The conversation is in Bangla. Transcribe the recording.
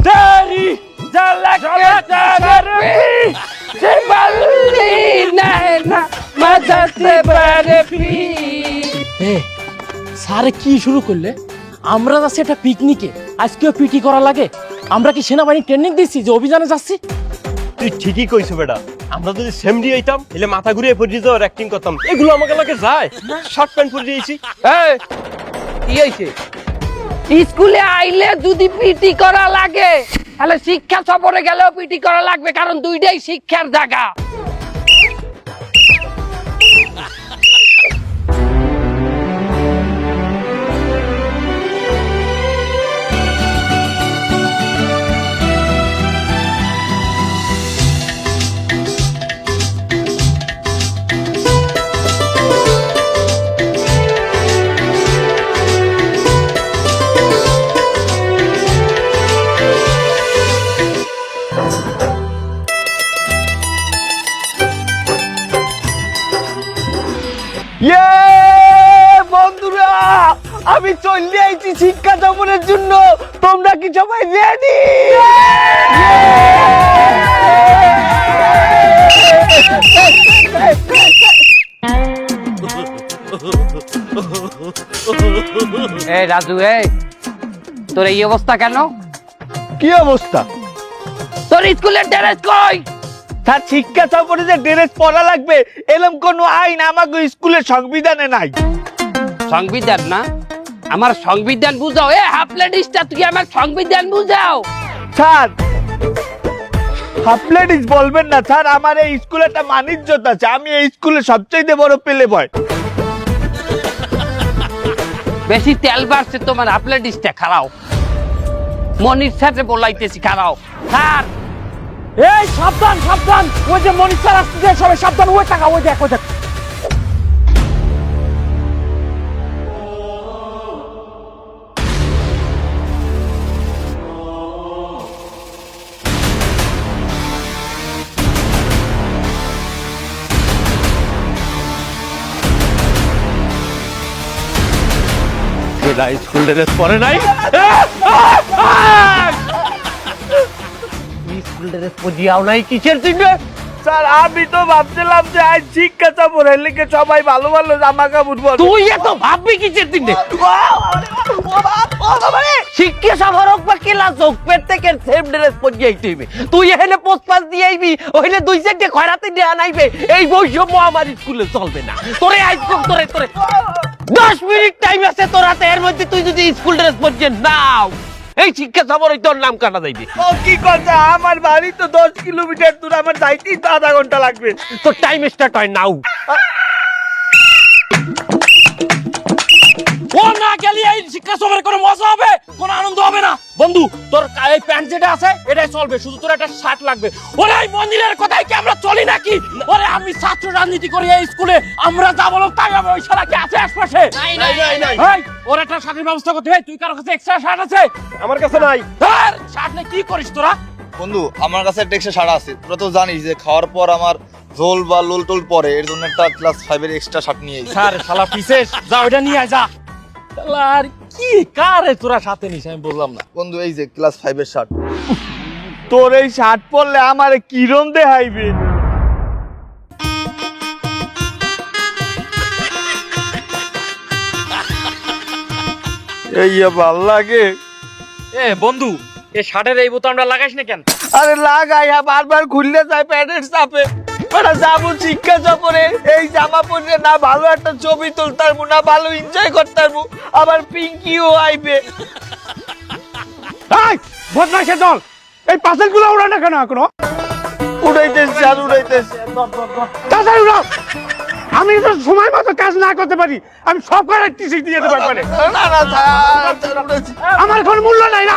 तेरी झलक से बल्ली नैना मदद बर्फी। স্যারে কি শুরু করলে? আমরা যাচ্ছি একটা পিকনিকে, আজকেও পিটি করা লাগে? আমরা কি সেনাবাহিনী ট্রেনিং দিচ্ছি যে অভিযানে যাচ্ছি? তুই ঠিকই কইছ বেটা, আমরা যদি সেমডি হইতাম তাহলে মাথা ঘুরিয়ে পড়ে যাওয়ার অ্যাক্টিং করতাম। এগুলো আমাকে লাগে যায়, শার্ট প্যান্ট পরে দিয়েছি। কি হয়েছে? স্কুলে আইলে যদি পিটি করা লাগে তাহলে শিক্ষা সফরে গেলেও পিটি করা লাগবে, কারণ দুইটাই শিক্ষার জায়গা। বন্ধুরা, আমি চলে আইছি শিক্ষা সফরের জন্য। তোমরা কি সবাই রেডি? এই রাজু, তোর এই অবস্থা কেন? কি অবস্থা? তোর স্কুলের ড্রেস কই? তার শিক্ষা সফরে যে ড্রেস পরা লাগবে এরকম কোন আইন আমাকে স্কুলের সংবিধানে নাই। সংবিধান না? আমার সংবিধান বুঝাও। হাফ লেডিসটা তুই আমার সংবিধান বুঝাও। স্যার, হাফ লেডিস বলবেন না স্যার, আমার এই স্কুলে একটা মানিজ্যত আছে। আমি এই স্কুলে সবচেয়ে বড় পেলে বয়। বেশি তেল বাড়ছে তোমার, হাফ লেডিসটা খারাও। মনির সাথে বলাইতেছি, খারাও। স্যার, এই সাবধান সাবধান, ওই যে মনির স্যার আসছে, সবাই সাবধান। ওই টাকা, ওই দেখ, ওই দেখ। স্কুল ড্রেস পরে নাই, স্কুল ড্রেস পরিয়াও নাই, কিসের জন্য? স্যার, আমি তো ভাবছিলাম যে আজ শিক্ষা সফরের লিগে সবাই ভালো ভালো জামা কাপড় পরবে। তুই এত ভাববি কিসের দিনে? শিক্ষা সফর হোক বা ক্লাস হোক, প্রত্যেকের সেম ড্রেস পরে আইতে হইবে। তুই এখানে পোস্ট পাস দিয়ে আইবি, ওইলে দুই চারটে খয়রাতে দিয়ে আনাইবে। এই বৈষম্য আমার স্কুলে চলবে না। তোরে আইব, তোরে 10 মিনিট টাইম আছে তোর হাতে, এর মধ্যে তুই যদি স্কুল ড্রেস পরে নাও, এই শিক্ষা সফরে তোর নাম কাটা যাইবে। ও কি কথা, আমার বাড়ি তো 10 কিলোমিটার দূর, আমার যাইতেই তো আধা ঘন্টা লাগবে। তোর টাইম স্টার্ট হয় নাও। ও না গেলে এই শিক্ষা সফরে কোনো মজা হবে, কোনো আনন্দ হবে না। বন্ধু, তোর এই প্যান্ট যেটা আছে এটাই চলবে, শুধু তোর একটা শার্ট লাগবে। ওরে এই মন্দিরের কথাই কি আমরা চলি নাকি? ওরে আমি ছাত্র রাজনীতি করি এই স্কুলে, আমরা যা বলো তাই হবে। ওই শালা কি আছে আশপাশে? এই ওর একটা শার্টের ব্যবস্থা করতে হয়। তুই কারো কাছে এক্সট্রা শার্ট আছে? আমার কাছে নাই। ধর শার্ট নেই, কি করিস তোরা? বন্ধু, আমার কাছে একটা এক্সট্রা শার্ট আছে। তোরা তো জানিস যে খাওয়ার পর আমার ঝোল বা লোল টোল পরে, এর জন্য একটা ক্লাস 5 এর এক্সট্রা শার্ট নিয়ে এসেছি। স্যার শালা পিসেস, যা ওটা নিয়ে আয় যা। শালা আর কি কারে তোরা সাথে নিস আমি বললাম না। বন্ধু, এই যে ক্লাস 5 এর শার্ট। তোর এই শার্ট পরলে আমার কিরম দেখাইবে? এই ভাল লাগে। বন্ধু, এই শার্টের এই বোতামটা লাগাইস না কেন? আরে লাগাই, বারবার খুললে যায় প্যান্টের চাপে। ওরা যাবো শিক্ষা সফরে, এই জামা পরে না ভালো একটা ছবি তুলতে পারবো, না ভালো এনজয় করতে পারবো, আবার পিঙ্কিও আইবে। বদমাইশের দল, এই পার্সেল গুলো উড়ায় না কেন এখনো? উড়াইতেছে আর উড়াইতেছে। তাড়াতাড়ি উড়াও। আমি তো সময় মতো কাজ না করতে পারি, আমি সব কাজের টিসি দিয়ে দেবো একবারে। না না, আমার কোনো মূল্য নাই না।